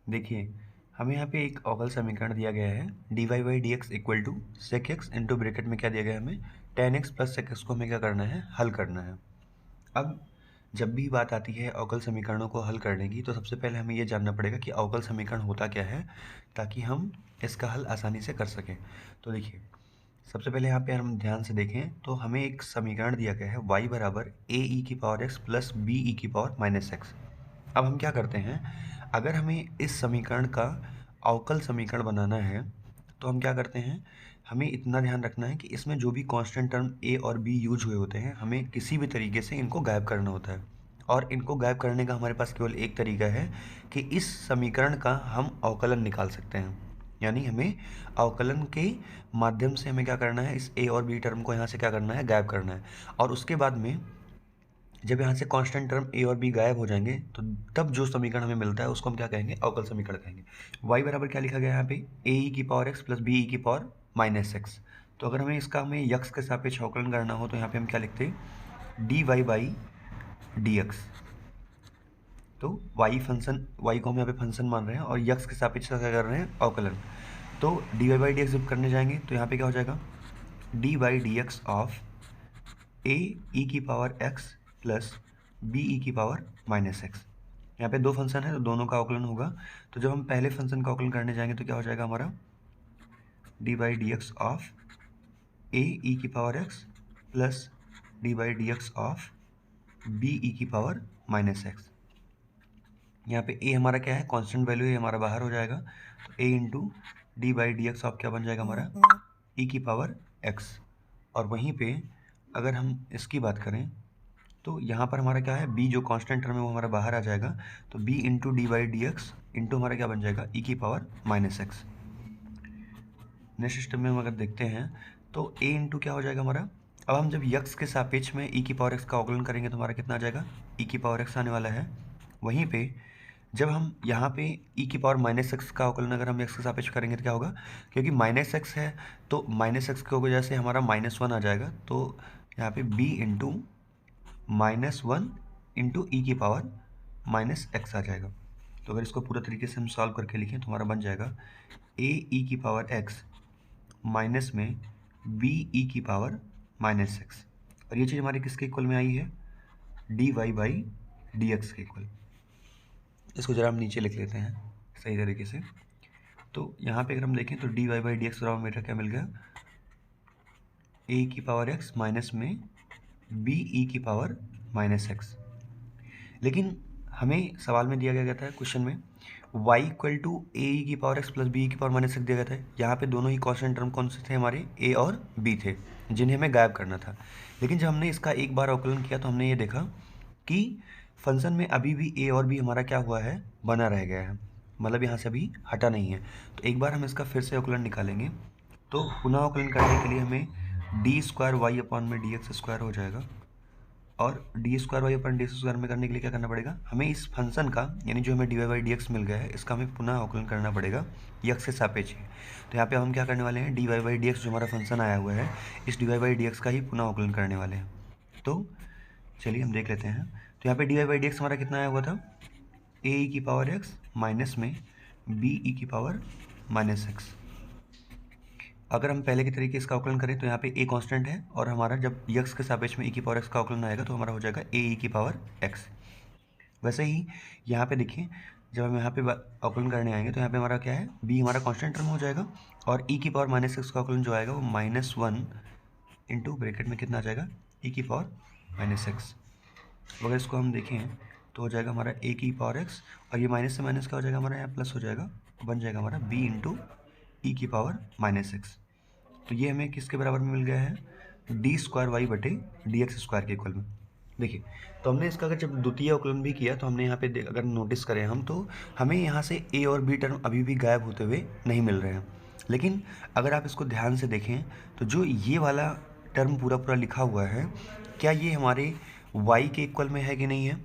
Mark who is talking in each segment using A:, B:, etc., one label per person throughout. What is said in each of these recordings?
A: देखिए, हमें यहाँ पे एक अवकल समीकरण दिया गया है dy by d x equal to sec x into bracket में क्या दिया गया है हमें tan x plus sec x को हमें क्या करना है, हल करना है। अब जब भी बात आती है अवकल समीकरणों को हल करने की, तो सबसे पहले हमें ये जानना पड़ेगा कि अवकल समीकरण होता क्या है, ताकि हम इसका हल आसानी से कर सकें। तो देखिए, सबसे पहले यहाँ पे हम ध्यान से देखें तो हमें एक समीकरण दिया गया है y बराबर ए ई की power x plus b e की पावर माइनस एक्स। अब हम क्या करते हैं, अगर हमें इस समीकरण का अवकल समीकरण बनाना है तो हम क्या करते हैं, हमें इतना ध्यान रखना है कि इसमें जो भी कांस्टेंट टर्म a और b यूज हुए होते हैं, हमें किसी भी तरीके से इनको गायब करना होता है। और इनको गायब करने का हमारे पास केवल एक तरीका है कि इस समीकरण का हम अवकलन निकाल सकते हैं। यानी हमें अवकलन के माध्यम से हमें क्या करना है, इस a और b टर्म को यहाँ से क्या करना है, गायब करना है। और उसके बाद में जब यहाँ से कांस्टेंट टर्म a और b गायब हो जाएंगे तो तब जो समीकरण हमें मिलता है उसको हम क्या कहेंगे, अवकल समीकरण कहेंगे। y बराबर क्या लिखा गया है यहाँ पे, ए ई की power x plus b e की पावर माइनस एक्स। तो अगर हमें इसका यक्स के सापेक्ष अवकलन करना हो तो यहाँ पे हम क्या लिखते हैं, d y by d x. तो y फंक्शन, y को हम यहाँ पे फंक्शन मान रहे हैं और यक्स के सापेक्ष क्या कर रहे हैं, अवकलन। तो d y by d x जब करने जाएंगे तो यहाँ पे क्या हो जाएगा, d by d x of a e की power x plus b e की पावर माइनस एक्स। यहाँ पे दो फंक्शन है तो दोनों का अवकलन होगा। तो जब हम पहले फंक्शन का अवकलन करने जाएंगे तो क्या हो जाएगा हमारा, d by d x of a e की power x plus d by d x of b e की पावर माइनस एक्स। यहाँ पे ए हमारा क्या है, कांस्टेंट वैल्यू है, हमारा बाहर हो जाएगा। तो a into d by d x of क्या बन जाएगा हमारा, ई की पावर एक्स। और वहीं पे अगर हम इसकी बात करें तो यहाँ पर हमारा क्या है, b जो कांस्टेंट टर्म है वो हमारा बाहर आ जाएगा। तो b into d by d x into हमारा क्या बन जाएगा, e की power minus x. Next step में हम अगर देखते हैं तो a इंटू क्या हो जाएगा हमारा, अब हम जब यक्स के सापेक्ष में e की पावर x का अवकलन करेंगे तो हमारा कितना आ जाएगा, e की पावर x आने वाला है। वहीं पे जब हम यहाँ पे e की पावर माइनस एक्स का अवकलन अगर हम x के सापेक्ष करेंगे तो क्या होगा, क्योंकि माइनस एक्स है तो माइनस एक्स की वजह से हमारा माइनस वन आ जाएगा। तो यहाँ पे b into minus one into e की पावर माइनस एक्स आ जाएगा। तो अगर इसको पूरा तरीके से हम सॉल्व करके लिखें तो हमारा बन जाएगा ए ई की पावर एक्स माइनस में बी ई की पावर माइनस एक्स। और ये चीज़ हमारी किसके इक्वल में आई है, d y by d x के इक्वल। इसको जरा हम नीचे लिख लेते हैं सही तरीके से। तो यहाँ पे अगर हम देखें तो d y by d x बराबर मेरा क्या मिल गया, ए की पावर एक्स माइनस में बी ई की पावर माइनस एक्स। लेकिन हमें सवाल में दिया गया था, क्वेश्चन में y इक्वल टू ए की पावर x प्लस बी की पावर माइनस एक्स दिया गया था। यहाँ पे दोनों ही कांस्टेंट टर्म कौन से थे हमारे, a और b थे, जिन्हें हमें गायब करना था। लेकिन जब हमने इसका एक बार अवकलन किया तो हमने ये देखा कि फंक्शन में अभी भी a और b हमारा क्या हुआ है, बना रह गया है, मतलब यहाँ से अभी हटा नहीं है। तो एक बार हम इसका फिर से अवकलन निकालेंगे तो पुनः अवकलन करने के लिए हमें डी स्क्वायर वाई अपॉन में डी एक्स स्क्वायर हो जाएगा। और डी स्क्वायर वाई अपन डी स्क्वायर में करने के लिए क्या करना पड़ेगा, हमें इस फंक्शन का यानी जो हमें d y by d x मिल गया है इसका हमें पुनः अवकलन करना पड़ेगा यक्स के सापेक्ष। तो यहाँ पे हम क्या करने वाले हैं, d y by d x जो हमारा फंक्शन आया हुआ है इस d y by d x का ही पुनः अवकलन करने वाले हैं। तो चलिए हम देख लेते हैं। तो यहाँ पे d y by d x हमारा कितना आया हुआ था, ए ई की पावर एक्स माइनस में बी ई की पावर माइनस एक्स। अगर हम पहले के तरीके इसका अवकलन करें तो यहाँ पे a कांस्टेंट है और हमारा जब यक्स के सापेक्ष में e की पावर x का अवकलन आएगा तो हमारा हो जाएगा a e की पावर x। वैसे ही यहाँ पे देखिए, जब हम यहाँ पे अवकलन करने आएंगे तो यहाँ पे हमारा क्या है, b हमारा कांस्टेंट टर्म हो जाएगा और e की पावर माइनस एक्स का अवकलन जो आएगा वो माइनस वन इंटू ब्रैकेट में कितना आ जाएगा, e की पावर माइनस एक्स। अगर इसको हम देखें तो हो जाएगा हमारा a की पावर x और ये माइनस से माइनस क्या हो जाएगा हमारा, यहाँ प्लस हो जाएगा, बन जाएगा हमारा b इंटू ई की पावर माइनस एक्स। तो ये हमें किसके बराबर में मिल गया है, डी स्क्वायर वाई बटे डी एक्स स्क्वायर के इक्वल में। देखिए, तो हमने इसका अगर जब द्वितीय अवकलन भी किया तो हमने यहाँ पे अगर नोटिस करें हम तो हमें यहाँ से ए और बी टर्म अभी भी गायब होते हुए नहीं मिल रहे हैं। लेकिन अगर आप इसको ध्यान से देखें तो जो ये वाला टर्म पूरा पूरा लिखा हुआ है, क्या ये हमारे y के इक्वल में है कि नहीं है।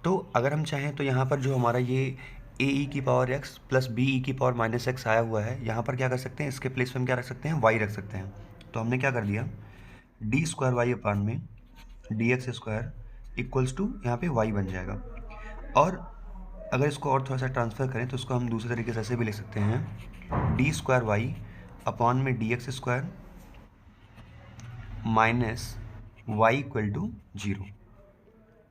A: तो अगर हम चाहें तो यहाँ पर जो हमारा ये ए ई की power x plus b e की पावर माइनस एक्स आया हुआ है, यहाँ पर क्या कर सकते हैं, इसके प्लेस में हम क्या रख सकते हैं, वाई रख सकते हैं। तो हमने क्या कर दिया, डी स्क्वायर वाई अपान में d x square equals to यहाँ पे वाई बन जाएगा। और अगर इसको और थोड़ा सा ट्रांसफ़र करें तो इसको हम दूसरे तरीके से ऐसे भी लिख सकते हैं, डी स्क्वायर वाई अपॉन में d x square minus y equal to 0।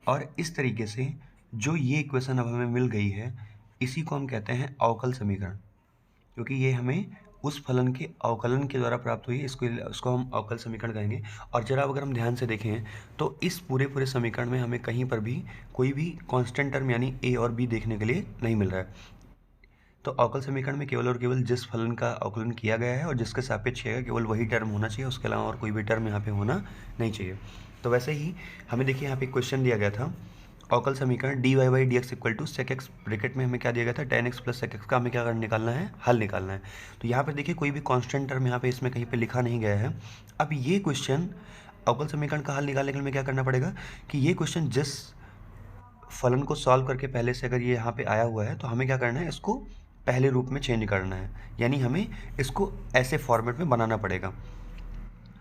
A: और इस तरीके से जो ये इक्वेशन अब हमें मिल गई है, इसी को हम कहते हैं अवकल समीकरण, क्योंकि ये हमें उस फलन के अवकलन के द्वारा प्राप्त हुई है। इसको हम अवकल समीकरण कहेंगे। और जरा अगर हम ध्यान से देखें तो इस पूरे समीकरण में हमें कहीं पर भी कोई भी कांस्टेंट टर्म यानी ए और बी देखने के लिए नहीं मिल रहा है। तो अवकल समीकरण में केवल और केवल जिस फलन का अवकलन किया गया है और जिसके सापेक्ष किया गया केवल वही टर्म होना चाहिए, उसके अलावा और कोई भी टर्म यहाँ पे होना नहीं चाहिए। तो वैसे ही हमें देखिए यहाँ पे क्वेश्चन दिया गया था, अवकल समीकरण d y by d x equal to sec x, bracket में हमें क्या दिया गया था, tan x plus sec x का हमें क्या निकालना है, हल निकालना है। तो यहाँ पर देखिए कोई भी कांस्टेंट टर्म यहाँ पे इसमें कहीं पे लिखा नहीं गया है। अब ये क्वेश्चन अवकल समीकरण का हल निकालने के लिए हमें क्या करना पड़ेगा कि ये क्वेश्चन जिस फलन को सॉल्व करके पहले से अगर ये यहाँ पे आया हुआ है तो हमें क्या करना है, इसको पहले रूप में चेंज करना है, यानी हमें इसको ऐसे फॉर्मेट में बनाना पड़ेगा।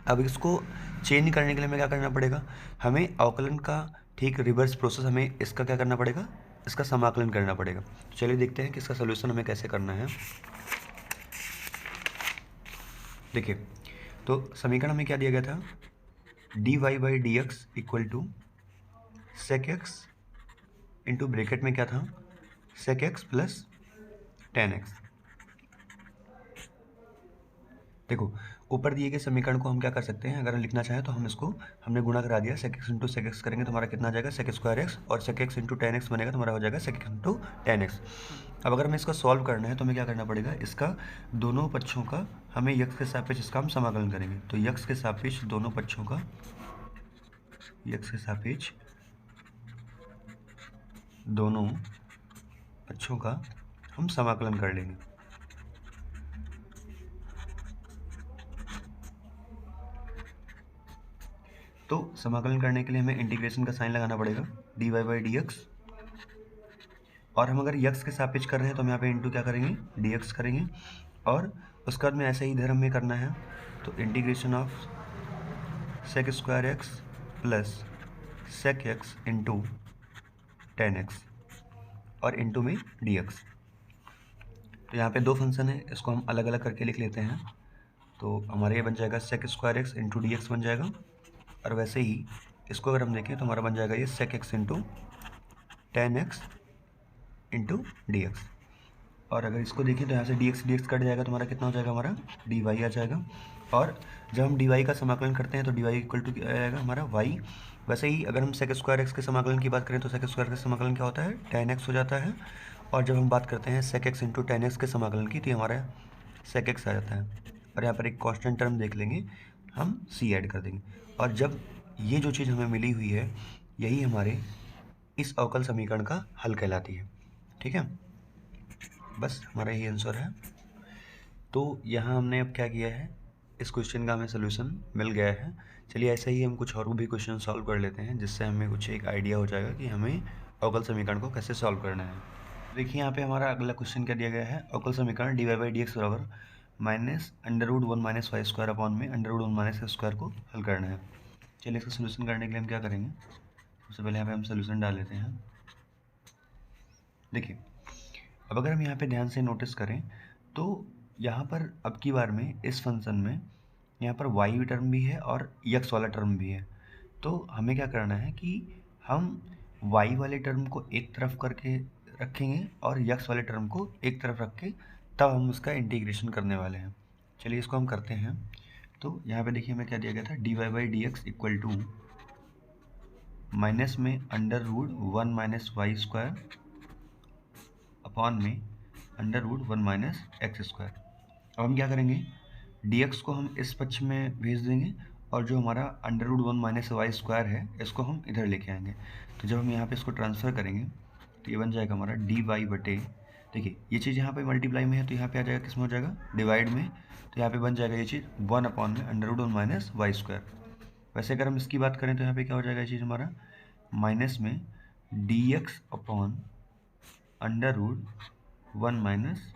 A: अब इसको चेंज करने के लिए हमें क्या करना पड़ेगा, हमें अवकलन का ठीक रिवर्स प्रोसेस, हमें इसका क्या करना पड़ेगा, इसका समाकलन करना पड़ेगा। तो चलिए देखते हैं कि इसका सोल्यूशन हमें कैसे करना है। देखिए तो समीकरण में क्या दिया गया था, d y by d x equal to sec x into bracket में क्या था, sec x plus tan x। देखो ऊपर दिए गए समीकरण को हम क्या कर सकते हैं, अगर हम लिखना चाहें तो हम इसको हमने गुणा करा दिया, sec x into sec x करेंगे तो हमारा कितना आ जाएगा, सेक स्क्वायर एक्स, और sec x into tan x बनेगा तो हमारा हो जाएगा sec x into tan x। अब अगर हमें इसका सॉल्व करना है तो हमें क्या करना पड़ेगा, इसका दोनों पक्षों का हमें यक्स के सापेक्ष इसका हम समाकलन करेंगे। तो यक्स के सापेक्ष दोनों पक्षों का, यक्स के सापेक्ष दोनों पक्षों का हम समाकलन कर लेंगे। तो समाकलन करने के लिए हमें इंटीग्रेशन का साइन लगाना पड़ेगा, d y by d x, और हम अगर यक्स के सापेक्ष कर रहे हैं तो हम यहाँ पे इंटू क्या करेंगे, डी एक्स करेंगे, और उसके बाद में ऐसे ही इधर हमें करना है, तो integration of sec square x plus sec x into tan x और इंटू में डी एक्स। तो यहाँ पे दो फंक्शन है, इसको हम अलग अलग करके लिख लेते हैं। तो हमारा ये बन जाएगा sec square x into d x बन जाएगा, और वैसे ही इसको अगर हम देखें तो हमारा बन जाएगा ये sec x into tan x into d x. और अगर इसको देखें तो यहाँ से डी एक्स कट जाएगा तो हमारा कितना हो जाएगा, हमारा डी वाई आ जाएगा। और जब हम डी वाई का समाकलन करते हैं तो डी वाई इक्वल टू आ जाएगा हमारा वाई। वैसे ही अगर हम सेक स्क्वायर एक्स के समाकलन की बात करें तो सेक स्क्वायर का समाकलन क्या होता है, टेन एक्स हो जाता है। और जब हम बात करते हैं sec x into tan x के समाकलन की तो हमारा सेक एक्स आ जाता है। और यहाँ पर एक कांस्टेंट टर्म देख लेंगे, हम सी ऐड कर देंगे। और जब ये जो चीज़ हमें मिली हुई है यही हमारे इस अवकल समीकरण का हल कहलाती है। ठीक है, बस हमारा यही आंसर है। तो यहाँ हमने अब क्या किया है, इस क्वेश्चन का हमें सोल्यूशन मिल गया है। चलिए ऐसे ही हम कुछ और भी क्वेश्चन सॉल्व कर लेते हैं, जिससे हमें कुछ एक आइडिया हो जाएगा कि हमें अवकल समीकरण को कैसे सॉल्व करना है। देखिए यहाँ पे हमारा अगला क्वेश्चन क्या दिया गया है, अवकल समीकरण d y by d x बराबर minus under root one minus y square upon में under root one minus square को हल करना है। चलिए इसका सोल्यूशन करने के लिए हम क्या करेंगे, सबसे पहले यहाँ पे हम सोल्यूशन डाल लेते हैं। देखिए अब अगर हम यहाँ पे ध्यान से नोटिस करें तो यहाँ पर अब की बार में इस फंक्शन में यहाँ पर वाई टर्म भी है और यक्स वाला टर्म भी है। तो हमें क्या करना है कि हम वाई वाले टर्म को एक तरफ करके रखेंगे और यक्स वाले टर्म को एक तरफ रख के तब हम उसका इंटीग्रेशन करने वाले हैं। चलिए इसको हम करते हैं। तो यहाँ पे देखिए हमें क्या दिया गया था, d y by d x equal to minus में under root one minus y square upon में under root one minus x square. अब हम क्या करेंगे, डी एक्स को हम इस पक्ष में भेज देंगे और जो हमारा under root one minus y square है इसको हम इधर लेके आएंगे। तो जब हम यहाँ पे इसको ट्रांसफ़र करेंगे तो ये बन जाएगा हमारा डी वाई बटे, देखिए ये चीज़ यहाँ पे मल्टीप्लाई में है तो यहाँ पे आ जाएगा किस में हो जाएगा, डिवाइड में। तो यहाँ पे बन जाएगा ये चीज़ वन अपॉन में under root one minus y square. वैसे अगर हम इसकी बात करें तो यहाँ पे क्या हो जाएगा ये चीज़ हमारा माइनस में d x upon under root one minus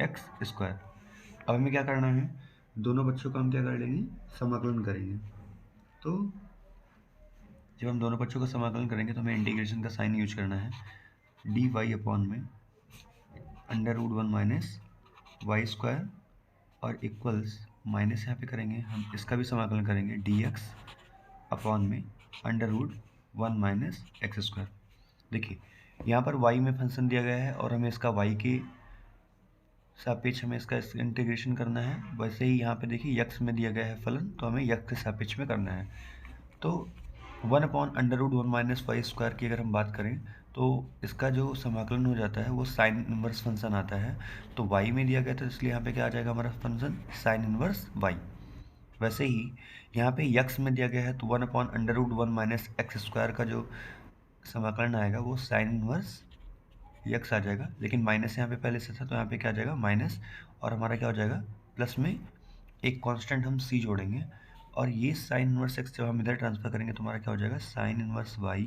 A: x square. अब हमें क्या करना है, दोनों पक्षों का हम क्या कर लेंगे, समाकलन करेंगे। तो जब हम दोनों पक्षों का समाकलन करेंगे तो हमें इंटीग्रेशन का साइन यूज करना है। डी वाई अपॉन में under root 1 minus y square और इक्वल्स माइनस यहाँ पे करेंगे हम, इसका भी समाकलन करेंगे डी एक्स अपॉन में under root 1 minus x square. देखिए यहाँ पर y में फंक्शन दिया गया है और हमें इसका y के सापेक्ष हमें इसका इंटीग्रेशन करना है। वैसे ही यहाँ पे देखिए x में दिया गया है फलन, तो हमें x के सापेक्ष में करना है। तो 1 upon under root 1 minus y square की अगर हम बात करें तो इसका जो समाकलन हो जाता है वो साइन इनवर्स फंक्शन आता है। तो y में दिया गया था इसलिए यहाँ पे क्या आ जाएगा हमारा फंक्शन साइन इनवर्स y। वैसे ही यहाँ पे x में दिया गया है तो 1 upon under root 1 minus x square का जो समाकलन आएगा वो साइन इनवर्स यक्स आ जाएगा, लेकिन माइनस यहाँ पे पहले से था तो यहाँ पे क्या आ जाएगा माइनस, और हमारा क्या हो जाएगा प्लस में एक कांस्टेंट हम c जोड़ेंगे, और ये साइन इनवर्स x जब हम इधर ट्रांसफर करेंगे तो हमारा क्या हो जाएगा sine inverse y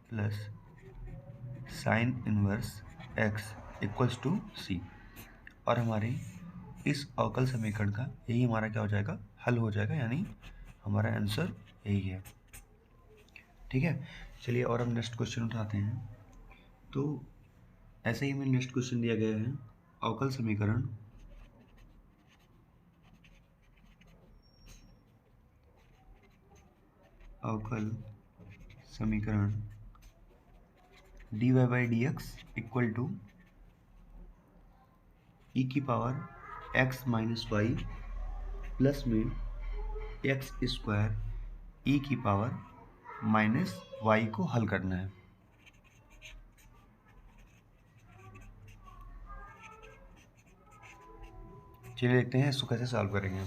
A: plus sine inverse x equals to c। और हमारे इस अवकल समीकरण का यही हमारा क्या हो जाएगा हल हो जाएगा, यानी हमारा आंसर यही है। ठीक है, चलिए और हम नेक्स्ट क्वेश्चन उठाते हैं। तो ऐसे ही हमें नेक्स्ट क्वेश्चन दिया गया है अवकल समीकरण dy by d x equal to e की power x minus y plus में एक्स स्क्वायर ई की पावर माइनस वाई को हल करना है। चलिए देखते हैं इसको कैसे सॉल्व करेंगे।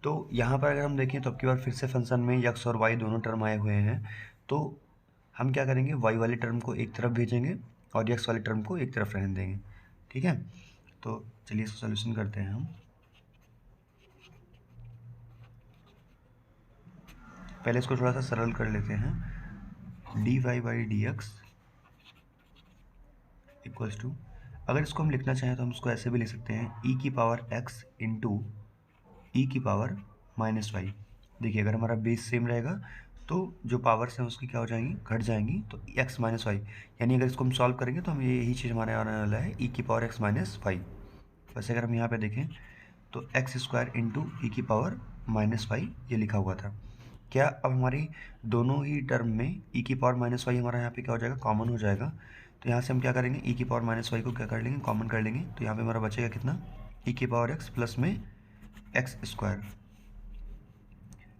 A: तो यहाँ पर अगर हम देखें तो अब की बार फिर से फंक्शन में x और y दोनों टर्म आए हुए हैं, तो हम क्या करेंगे y वाले टर्म को एक तरफ भेजेंगे और x वाले टर्म को एक तरफ रहने देंगे। ठीक है, तो चलिए इसको सॉल्यूशन करते हैं हम। पहले इसको थोड़ा सा सरल कर लेते हैं। D y by d x equals to, अगर इसको हम लिखना चाहें तो हम इसको ऐसे भी लिख सकते हैं ई की पावर x इंटू ई की पावर माइनस वाई। देखिए अगर हमारा बेस सेम रहेगा तो जो पावर्स हैं उसकी क्या हो जाएंगी घट जाएंगी, तो x माइनस वाई, यानी अगर इसको हम सॉल्व करेंगे तो हम यही चीज़ हमारे आने वाला है ई की पावर x माइनस वाई। वैसे अगर हम यहाँ पे देखें तो एक्स स्क्वायर इंटू ई की पावर माइनस वाई ये लिखा हुआ था। क्या अब हमारी दोनों ही टर्म में ई की पावर माइनस वाई हमारा यहाँ पे क्या हो जाएगा कॉमन हो जाएगा। तो यहाँ से हम क्या करेंगे ई की पावर माइनस वाई को क्या कर लेंगे कॉमन कर लेंगे, तो यहाँ पे हमारा बचेगा कितना ई की पावर एक्स प्लस में एक्स स्क्वायर,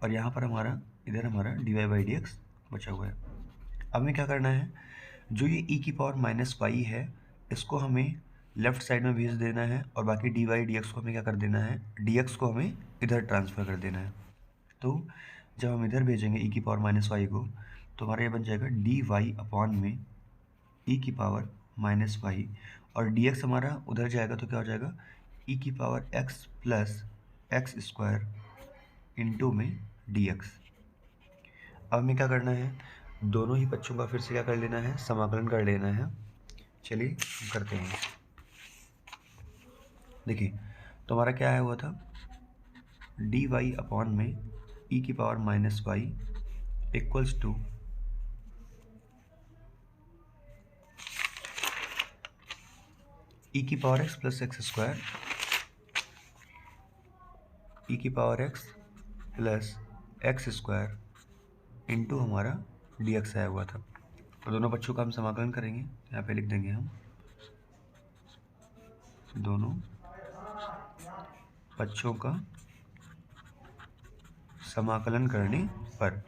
A: और यहाँ पर हमारा इधर हमारा d y by d x बचा हुआ है। अब हमें क्या करना है, जो ये ई की पावर माइनस वाई है इसको हमें लेफ्ट साइड में भेज देना है, और बाकी डी वाई डी एक्स को हमें क्या कर देना है डी एक्स को हमें इधर ट्रांसफ़र कर देना है। तो जब हम इधर भेजेंगे ई की पावर माइनस वाई को तो हमारा ये बन जाएगा डी वाई अपॉन में ई की पावर माइनस वाई, और डी एक्स हमारा उधर जाएगा तो क्या हो जाएगा ई की power x plus x square into में डी एक्स। अब हमें क्या करना है दोनों ही पक्षों का फिर से क्या कर लेना है समाकलन कर लेना है। चलिए हम करते हैं। देखिए तो हमारा क्या आया हुआ था डी वाई अपॉन में ई की power minus y equals to e की power x plus x square e की power x plus x square into हमारा डी एक्स आया हुआ था। तो दोनों पक्षों का हम समाकलन करेंगे, यहाँ पे लिख देंगे हम दोनों पक्षों का समाकलन करने पर।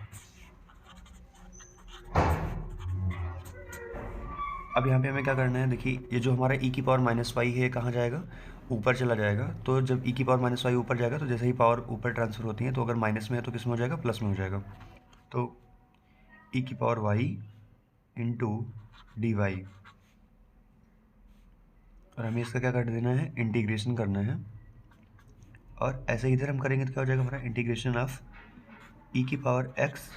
A: अब यहाँ पे हमें क्या करना है, देखिए ये जो हमारा ई की पावर माइनस वाई है कहाँ जाएगा ऊपर चला जाएगा। तो जब ई की पावर माइनस वाई ऊपर जाएगा तो जैसे ही पावर ऊपर ट्रांसफर होती है तो अगर माइनस में है तो किस में हो जाएगा प्लस में हो जाएगा। तो ई की power y into d y, और हमें इसका क्या कर देना है इंटीग्रेशन करना है, और ऐसे इधर हम करेंगे तो क्या हो जाएगा हमारा इंटीग्रेशन ऑफ ई की power x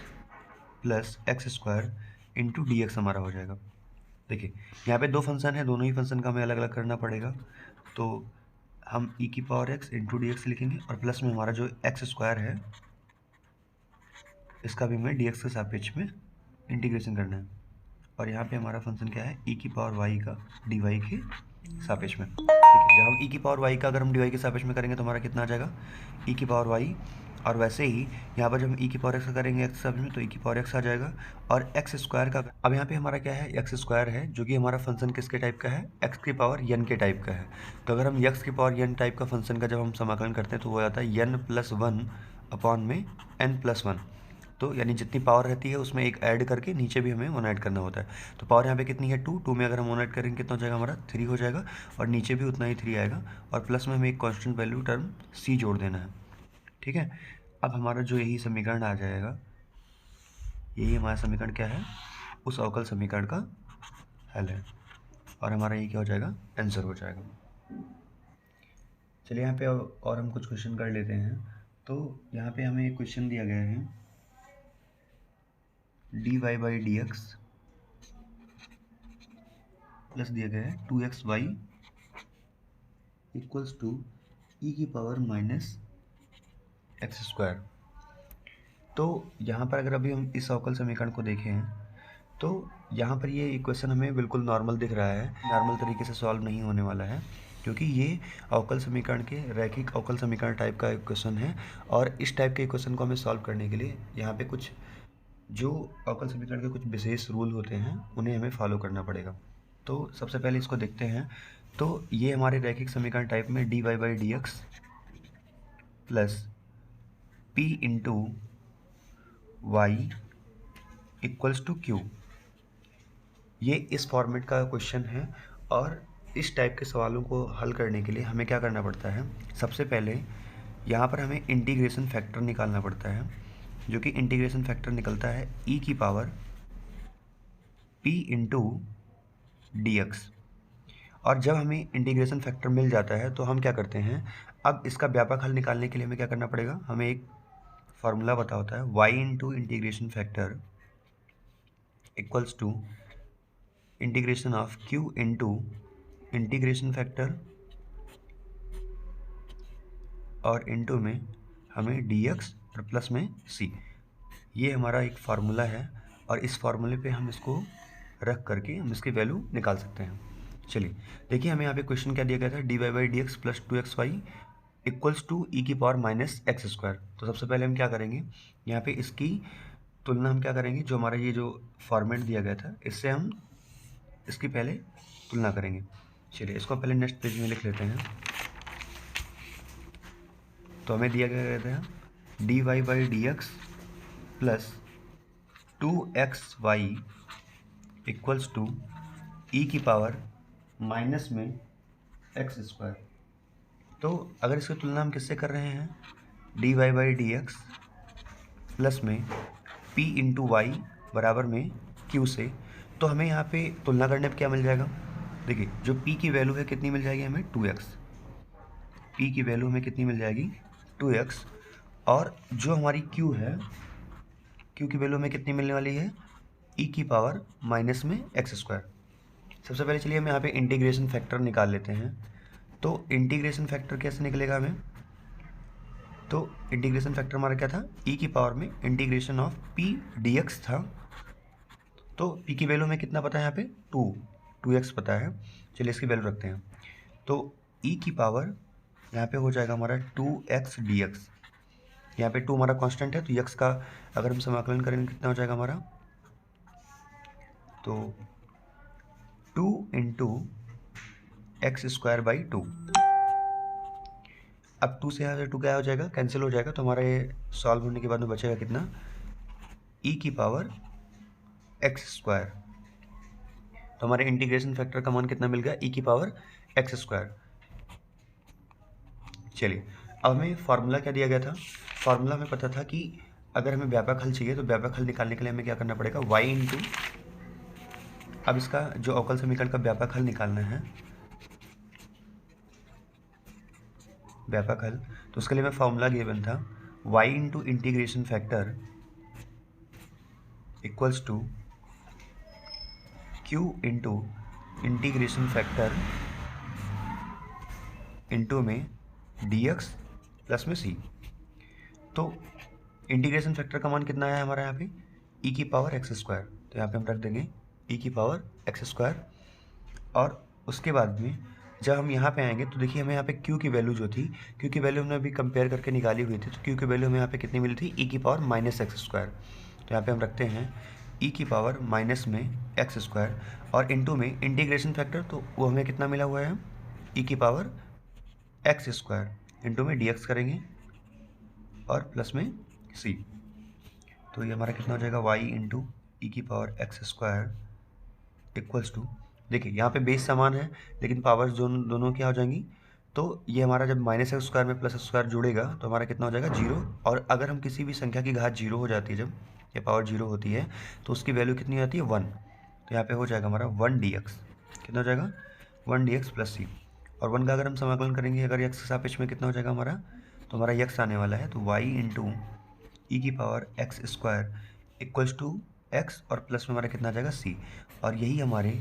A: plus x square into d x हमारा हो जाएगा। देखिए यहाँ पे दो फंक्शन है, दोनों ही फंक्शन का हमें अलग अलग करना पड़ेगा। तो हम ई की power x into d x लिखेंगे, और प्लस में हमारा जो एक्स स्क्वायर है इसका भी हमें डी एक्स के सापेक्ष में इंटीग्रेशन करना है। और यहाँ पे हमारा फंक्शन क्या है, ई की पावर वाई का डी वाई के सापेक्ष में। ठीक है, जब हम ई की पावर वाई का अगर हम डी वाई के सापेक्ष में करेंगे तो हमारा कितना आ जाएगा, ई की पावर वाई। और वैसे ही यहाँ पर जब हम ई की पावर एक्स का करेंगे एक्स सापेक्ष में तो ई की पावर एक्स आ जाएगा। और एक्स स्क्वायर का, अब यहाँ पे हमारा क्या है, एक्स स्क्वायर है, जो कि हमारा फंक्शन किसके टाइप का है, एक्स की पावर एन के टाइप का है। तो अगर हम एक्स की पावर एन टाइप का फंक्शन का जब हम समाकलन करते हैं तो वो हो जाता है एन प्लस वन अपॉन में एन प्लस वन। तो यानी जितनी पावर रहती है उसमें एक ऐड करके नीचे भी हमें वन ऐड करना होता है। तो पावर यहाँ पे कितनी है, टू में अगर हम वन ऐड करेंगे कितना हो जाएगा हमारा, 3 हो जाएगा। और नीचे भी उतना ही 3 आएगा। और प्लस में हमें एक कांस्टेंट वैल्यू टर्म सी जोड़ देना है। ठीक है, अब हमारा जो यही समीकरण आ जाएगा, यही हमारा समीकरण क्या है, उस अवकल समीकरण का हल है। और हमारा ये क्या हो जाएगा, आंसर हो जाएगा। चलिए यहाँ पे और हम कुछ क्वेश्चन कर लेते हैं। तो यहाँ पे हमें एक क्वेश्चन दिया गया है, d y by d x plus दिया गया है 2xy इक्वल्स टू ई की पावर माइनस एक्स स्क्वायर। तो यहाँ पर अगर अभी हम इस अवकल समीकरण को देखें तो यहाँ पर ये इक्वेशन हमें बिल्कुल नॉर्मल दिख रहा है, नॉर्मल तरीके से सॉल्व नहीं होने वाला है, क्योंकि ये अवकल समीकरण के रैखिक अवकल समीकरण टाइप का इक्वेशन है। और इस टाइप के इक्वेशन को हमें सॉल्व करने के लिए यहाँ पे कुछ जो अवकल समीकरण के कुछ विशेष रूल होते हैं उन्हें हमें फॉलो करना पड़ेगा। तो सबसे पहले इसको देखते हैं। तो ये हमारे रैखिक समीकरण टाइप में d y by d x plus p into y equals to q, ये इस फॉर्मेट का क्वेश्चन है। और इस टाइप के सवालों को हल करने के लिए हमें क्या करना पड़ता है, सबसे पहले यहाँ पर हमें इंटीग्रेशन फैक्टर निकालना पड़ता है, जो कि इंटीग्रेशन फैक्टर निकलता है ई की power P into d x. और जब हमें इंटीग्रेशन फैक्टर मिल जाता है तो हम क्या करते हैं, अब इसका व्यापक हल निकालने के लिए हमें क्या करना पड़ेगा, हमें एक फार्मूला पता होता है, y into integration factor equals to integration of q into integration factor और इंटू में हमें dx और प्लस में c। ये हमारा एक फार्मूला है और इस फार्मूले पे हम इसको रख करके हम इसकी वैल्यू निकाल सकते हैं। चलिए देखिए, हमें यहाँ पे क्वेश्चन क्या दिया गया था, d y by d x plus 2xy equals to e की पावर माइनस एक्स स्क्वायर। तो सबसे पहले हम क्या करेंगे, यहाँ पे इसकी तुलना हम क्या करेंगे, जो हमारा ये जो फॉर्मेट दिया गया था इससे हम इसकी पहले तुलना करेंगे। चलिए इसको पहले नेक्स्ट पेज में लिख लेते हैं। तो हमें दिया गया था d y by d x plus 2xy equals to e की पावर माइनस में एक्स स्क्वायर। तो अगर इसकी तुलना हम किससे कर रहे हैं, d y by d x plus में पी इंटू वाई बराबर में क्यू से, तो हमें यहाँ पे तुलना करने पर क्या मिल जाएगा, देखिए जो p की वैल्यू है कितनी मिल जाएगी हमें 2x, p की वैल्यू हमें कितनी मिल जाएगी 2x। और जो हमारी q है, q की वैल्यू हमें कितनी मिलने वाली है, e की पावर माइनस में एक्स स्क्वायर। सबसे पहले चलिए हम यहाँ पे इंटीग्रेशन फैक्टर निकाल लेते हैं। तो इंटीग्रेशन फैक्टर कैसे निकलेगा हमें, तो इंटीग्रेशन फैक्टर हमारा क्या था, e की पावर में इंटीग्रेशन ऑफ p dx था। तो p की वैल्यू हमें कितना पता है, यहाँ पे 2x पता है। चलिए इसकी वैल्यू रखते हैं। तो e की पावर यहाँ पे हो जाएगा हमारा 2x dx। यहाँ पे 2 हमारा कांस्टेंट है, तो x का अगर हम समाकलन करेंगे कितना हो जाएगा हमारा, तो 2 इंटू एक्स स्क्वायर बाई 2। अब 2 से यहाँ से 2 क्या हो जाएगा, कैंसिल हो जाएगा। तो हमारा ये सॉल्व होने के बाद में बचेगा कितना, e की पावर एक्स स्क्वायर। तो हमारे इंटीग्रेशन फैक्टर का मान कितना मिल गया, e की पावर एक्स स्क्वायर। चलिए अब हमें फार्मूला क्या दिया गया था, फार्मूला हमें पता था कि अगर हमें व्यापक हल चाहिए तो व्यापक हल निकालने के लिए हमें क्या करना पड़ेगा, y इंटू, अब इसका जो अवकल समीकरण का व्यापक हल निकालना है, व्यापक हल, तो उसके लिए मैं फार्मूला गिवन था y into integration factor equals to q into integration factor into में dx प्लस में c। तो इंटीग्रेशन फैक्टर का मान कितना आया हमारा यहाँ पे, e की पावर एक्स स्क्वायर। तो यहाँ पे हम रख देंगे ई की पावर एक्स स्क्वायर। और उसके बाद में जब हम यहाँ पे आएंगे तो देखिए हमें यहाँ पे q की वैल्यू जो थी, q की वैल्यू हमने अभी कंपेयर करके निकाली हुई थी, तो q की वैल्यू हमें यहाँ पे कितनी मिली थी, e की पावर माइनस एक्स स्क्वायर। तो यहाँ पे हम रखते हैं e की पावर माइनस में एक्स स्क्वायर और इंटू में इंटीग्रेशन फैक्टर, तो वो हमें कितना मिला हुआ है, e की पावर एक्स स्क्वायर इंटू में dx करेंगे और प्लस में c। तो ये हमारा कितना हो जाएगा, y इंटू ई की power x square equals to, देखिए यहाँ पे बेस समान है लेकिन पावर्स दोनों क्या हो जाएंगी, तो ये हमारा जब माइनस एक्स स्क्वायर में प्लस स्क्वायर जुड़ेगा तो हमारा कितना हो जाएगा, जीरो। और अगर हम किसी भी संख्या की घात जीरो हो जाती है, जब ये पावर जीरो होती है तो उसकी वैल्यू कितनी आती है, वन। तो यहाँ पे हो जाएगा हमारा वन डी एक्स, कितना हो जाएगा, वन डी एक्स प्लस सी। और वन का अगर हम समाकलन करेंगे अगर एक्स के सापेक्ष में, कितना हो जाएगा हमारा, तो हमारा एक्स आने वाला है, तो वाई इंटू ई की power x square equals to x और प्लस में हमारा कितना आ जाएगा, सी। और यही हमारे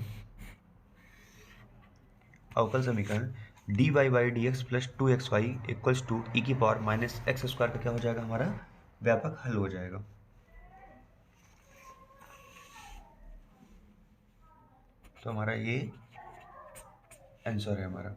A: अवकल समीकरण d y by d x plus two x y equals to e की पावर माइनस एक्स स्क्वायर का क्या हो जाएगा, हमारा व्यापक हल हो जाएगा। तो हमारा ये आंसर है हमारा।